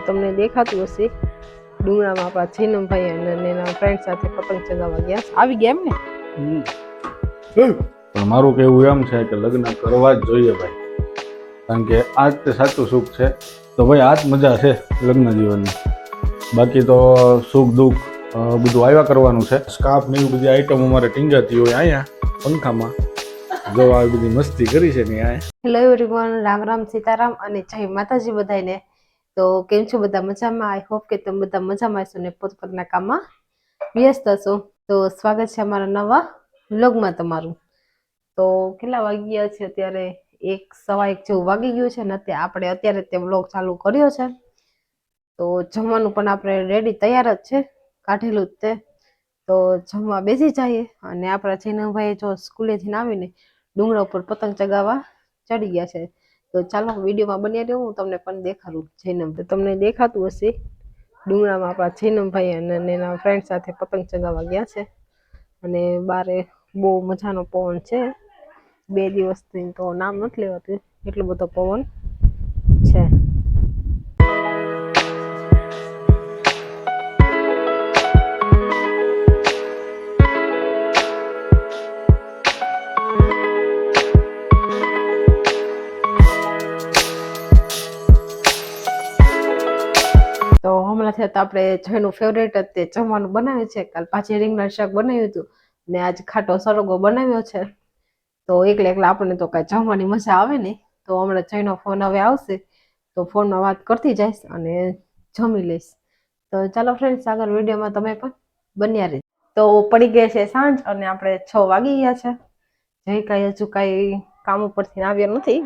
તમને દેખાતું હશે ડુંગરામાં આપણા જૈનમભાઈ અને એના ફ્રેન્ડ સાથે પતંગ ચગાવવા ગયા. આવી ગયા એમ ને? પણ મારું કહેવું એમ છે કે લગ્ન કરવા જ જોઈએ ભાઈ, કારણ કે આ જ તે સાચું સુખ છે. તો ભાઈ આ જ મજા છે લગ્ન જીવનની. બાકી તો સુખ દુઃખ બધું આવ્યા કરવાનું છે. સ્કાર્ફ ને એવી બધી આઈટમ અમારે ટીંગાતી હોય અહીંયા પંખામાં, જો આવી બધી મસ્તી કરી છે ને અહીંયા. હેલો એવરીવન, રામ રામ સીતારામ અને જય માતાજી બધાને. તો કેમ છો બધા? મજામાં? આઈ હોપ કે તમે બધા મજામાં હશો ને પોતપોતાના કામમાં વ્યસ્ત હશો. તો સ્વાગત છે અમારા નવા વ્લોગમાં તમારું. તો કેટલા વાગી ગયા છે અત્યારે? 1:15 જેવું વાગી ગયું છે ને આપણે અત્યારે તે વ્લોગ ચાલુ કર્યો છે. તો જમવાનું પણ આપણે રેડી તૈયાર જ છે, કાઢેલું જ તે. તો જમવા બેસી જઈએ. અને આપણા જૈનભાઈ જો સ્કૂલેથી આવીને ડુંગરા ઉપર પતંગ ચગાવવા ચડી ગયા છે. તો ચાલો વિડીયોમાં બન્યા રહ્યો, હું તમને પણ દેખાડું જૈનમ. તમને દેખાતું હશે ડુંગરામાં આપણા જૈનમભાઈ અને એના ફ્રેન્ડ સાથે પતંગ ચગાવવા ગયા છે. અને બારે બહુ મજાનો પવન છે. 2 દિવસથી તો નામ નથી લેવાતું, એટલો બધો પવન છે. તો હમણાં થયા તો આપણે જેનું ફેવરેટ જ તે જમવાનું બનાવ્યું છે. કાલ ભાજી રીંગણા શાક બનાવ્યું હતું ને આજ ખાટો સરગો બનાવ્યો છે. તો એકલા એકલા આપણને તો કાંઈ જમવાની મજા આવે નહીં. તો હમણાં જઈનો ફોન હવે આવશે તો ફોનમાં વાત કરતી જઈશ અને જમી લઈશ. તો ચાલો ફ્રેન્ડ્સ, આગળ વિડીયોમાં તમે પણ બન્યા રહી. તો પડી ગયા છે સાંજ અને આપણે 6 વાગી ગયા છે. જઈ કાંઈ હજુ કાંઈ કામ ઉપરથી આવ્યા નથી.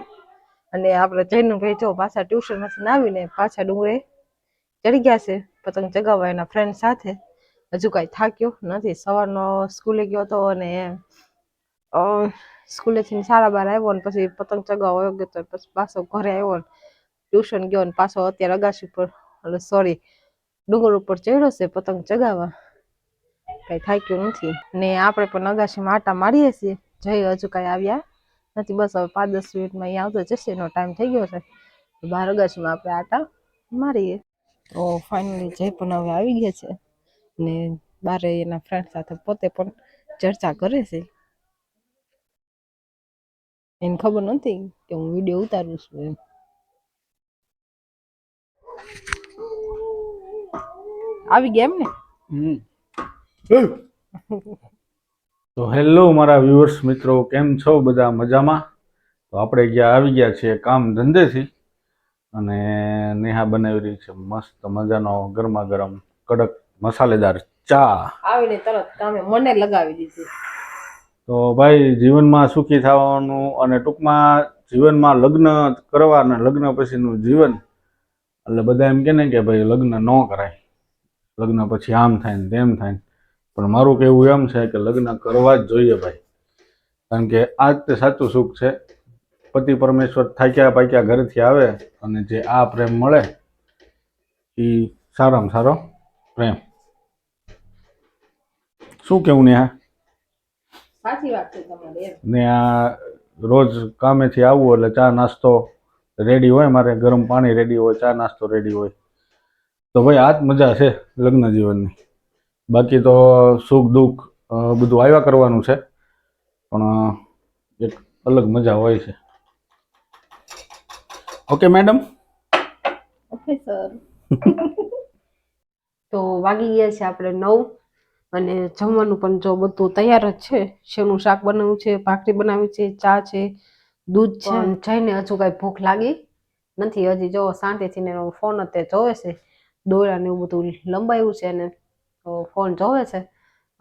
અને આપણે જઈનું ભાઈ જો પાછા ટ્યુશનમાંથી આવીને પાછા ડુંગરે ચડી ગયા છે પતંગ ચગાવવા એના ફ્રેન્ડ સાથે. હજુ કાંઈ થાક્યો નથી. સવારનો સ્કૂલે ગયો હતો અને સ્કૂલેથી 12:30 આવ્યો ને પછી પતંગ ચગાવવા આવ્યો ગયો, પછી પાછો ઘરે આવ્યો ને ટ્યુશન ગયો ને પાછો અત્યારે અગાસી ઉપર ડુંગર ઉપર ચડ્યો છે પતંગ ચગાવવા. કાંઈ થાક્યો નથી. ને આપણે પણ અગાસીમાં આટા મારીએ છીએ. જઈ હજુ કાંઈ આવ્યા નથી. બસ હવે 5-10 મિનિટમાં અહીંયા આવતો જશે, એનો ટાઈમ થઈ ગયો છે. બહાર અગાસીમાં આપણે આટા મારીએ. તો ફાઇનલી જય પણ હવે આવી ગયા છે ને બારે એના ફ્રેન્ડ સાથે પોતે પણ ચર્ચા કરે છે. એને ખબર નથી કે હું વિડીયો ઉતારું છું એમ. આવી ગયા એમ ને? તો હેલો મારા વ્યુઅર્સ મિત્રો, કેમ છો બધા? મજામાં? તો આપણે આવી ગયા છીએ કામ ધંધેથી અને નેહા બનાવી રહી છે મસ્ત મજાનો ગરમા ગરમ કડક મસાલેદાર ચા. આવીને તરત કામે મને લગાવી દીધી. તો ભાઈ જીવનમાં સુખી થવાનું અને ટૂંકમાં જીવનમાં લગ્ન કરવા અને લગ્ન પછીનું જીવન, એટલે બધા એમ કે ને કે ભાઈ લગ્ન ન કરાય, લગ્ન પછી આમ થાય ને તેમ થાય. પણ મારું કહેવું એમ છે કે લગ્ન કરવા જ જોઈએ ભાઈ, કારણ કે આ જ તે સાચું સુખ છે. પતિ પરમેશ્વર થાક્યા પાક્યા ઘરેથી આવે અને જે આ પ્રેમ મળે એ સારામાં સારો પ્રેમ. શું કેવું ને? સાચી વાત છે તમારી. ને આ રોજ કામેથી આવવું એટલે ચા નાસ્તો રેડી હોય, મારે ગરમ પાણી રેડી હોય, ચા નાસ્તો રેડી હોય. તો ભાઈ આ જ મજા છે લગ્ન જીવનની. બાકી તો સુખ દુઃખ બધું આવ્યા કરવાનું છે, પણ એક અલગ મજા હોય છે. Okay madam? Okay sir. તો વાગી ગયા છે આપણે 9 અને જમવાનું પણ જો બધું તૈયાર જ છે. શેનું શાક બનાવ્યું છે, ભાખરી બનાવી છે, ચા છે, દૂધ છે. જઈને હજુ કાંઈ ભૂખ લાગી નથી. હજી જો શાંતિથી એનો ફોન અત્યારે જોવે છે. દોરા ને એવું બધું લંબાયું છે ને તો ફોન જોવે છે.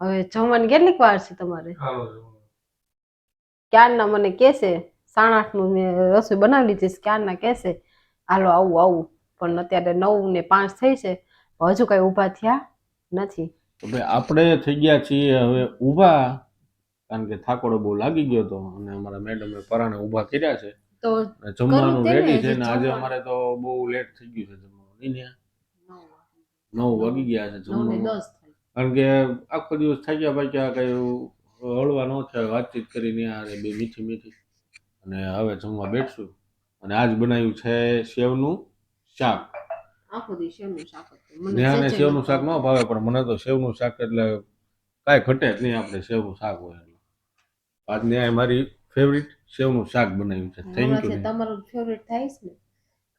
હવે જમવાની કેટલીક વાર છે તમારે? ક્યારના મને કહેશે 8:30નું મેં રસોઈ બનાવી લીધી છે. ક્યારના કહેશે હાલો આવું આવું, પણ અત્યારે 9 ને 5 થઈ છે, હજુ કઈ ઊભા થયા નથી. આપણે થઈ ગયા છીએ હવે ઊભા, કારણ કે થાકોડો બહુ લાગી ગયો હતો અને અમારા મેડમે પરાણે ઊભા કર્યા છે. તો જમવાનું રેડી છે ને આજે અમારે તો બહુ લેટ થઈ ગયું છે જમવાનું. 9 વાગી ગયા છે જમવાનું, કારણ કે આખો દિવસ થઈ ગયા ભાઈ, ક્યાં કઈ હળવા ન થયા, વાતચીત કરીને યાર બે મીઠી મીઠી, અને હવે જમવા બેઠશું. અને આજ બનાવ્યું છે સેવનું શાક. આખો દી સેવનું શાક હતું. મને ન્યાને સહેજે સેવનું ન શાક ન ભાવતું. ભાવે, પણ મને તો સેવનું શાક એટલે કાંઈ ઘટે જ નહીં. આપણે સેવનું શાક હોય એટલે આજ ન્યાય મારી ફેવરિટ સેવનું શાક બનાવ્યું છે. થેન્ક હમણાં યુ છે ને તમારું ફેવરેટ થાય છે ને,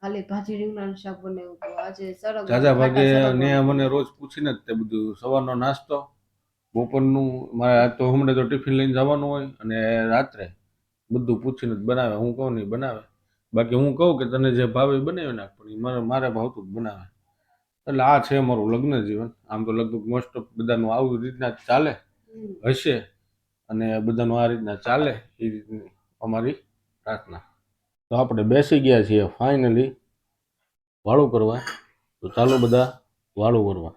ખાલી ભાજી રીંગણાનું શાક બનાવ્યું હતું. આજે સરગવા જાજા ભાગે ખાટા સરગવાનું ન્યા મને બનાવ્યું. રોજ પૂછીને જ તે બધું સવારનો નાસ્તો, બપોરનું મારે આજ તો હમણાં તો ટિફિન લઈને જવાનું હોય, અને રાત્રે બધું પૂછીને જ બનાવે. હું કહું નહીં બનાવે, બાકી હું કહું કે તને જે ભાવે એ બનાવી નાખ, પણ મારે ભાવતું જ બનાવે. એટલે આ છે મારું લગ્ન જીવન. આમ તો લગભગ મોસ્ટ ઓફ બધાનું આવી રીતના જ ચાલે હશે, અને બધાનું આ રીતના ચાલે એ રીતની અમારી પ્રાર્થના. તો આપણે બેસી ગયા છીએ ફાઇનલી વાળું કરવા. તો ચાલો બધા વાળું કરવા.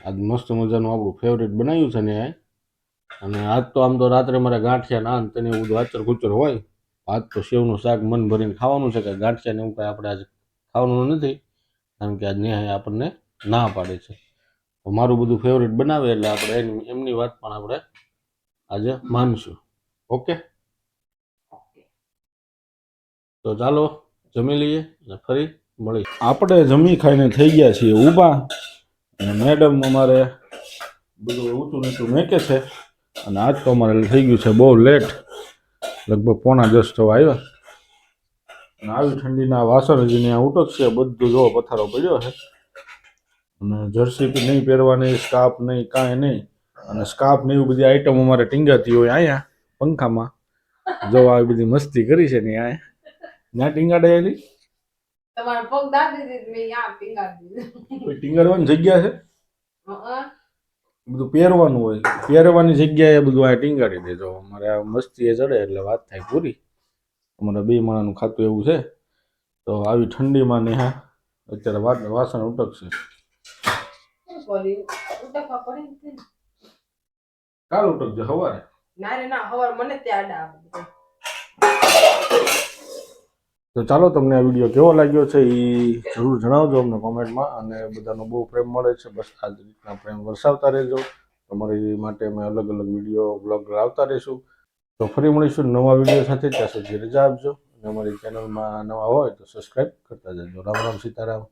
આજ મસ્ત મજાનું આપણું ફેવરેટ બનાવ્યું છે ને આ. અને આજ તો આમ તો રાત્રે મારે ગાંઠિયા નાન તેને એવું બધું આચર કુચર હોય. આજ તો સેવનું શાક મન ભરીને ખાવાનું છે, કે ગાંઠિયા ને એવું કાંઈ આપણે આજે ખાવાનું નથી, કારણ કે આજ ન્યાય આપણને ના પાડે છે. તો મારું બધું ફેવરેટ બનાવે એટલે આપણે એમની વાત પણ આપણે આજે માનશું. ઓકે, તો ચાલો જમી લઈએ અને ફરી મળી. આપણે જમી ખાઈને થઈ ગયા છીએ ઊભા, અને મેડમ અમારે બધું ઊંચું નીચું મેકે છે. અને આજ તો અમારે થઈ ગયું છે બહુ લેટ, લગભગ 9:45 થવા આવ્યા. અને આવી ઠંડીના વાસણ હજી ત્યાં ઉટકશે. બધું જો પથારો પડ્યો છે, અને જર્સી નહીં પહેરવાની, સ્કાર્ફ નહીં, કાંઈ નહીં. અને સ્કાર્ફ ને એવી બધી આઈટમ અમારે ટીંગાતી હોય અહીંયા પંખામાં. જો આવી બધી મસ્તી કરી છે ને ત્યાં ટીંગાડે એની તમારે પગ દાબી દીધી મેં યા ટીંગાડી દીધું. કોઈ ટીંગાડવાની જગ્યા છે, હં. બધું પહેરવાનું હોય, પહેરવાની જગ્યાએ બધું આ ટીંગાડી દેજો. અમારે આ મસ્તી એ ચડે એટલે વાત થાય પૂરી. અમારે 2 માણાનું ખાતું એવું છે. તો આવી ઠંડીમાં ને અત્યારે વાસણ ઉટકશે. ઉટકવા પડે ને. કાલ ઉટકજે સવારે. ના રે ના, હવાર મને ત્યાં આડા. તો ચાલો, તમને આ વિડીયો કેવો લાગ્યો છે એ જરૂર જણાવજો અમને કોમેન્ટમાં. અને બધાનો બહુ પ્રેમ મળે છે, બસ આ જ રીતના પ્રેમ વરસાવતા રહેજો. તમારી માટે અમે અલગ અલગ વિડીયો બ્લોગ લાવતા રહીશું. તો ફરી મળીશું નવા વિડીયો સાથે. ત્યાં સુધી રજા આપજો, અને અમારી ચેનલમાં નવા હોય તો સબસ્ક્રાઈબ કરતા જજો. રામ રામ, સીતારામ,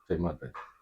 જય માતાજી.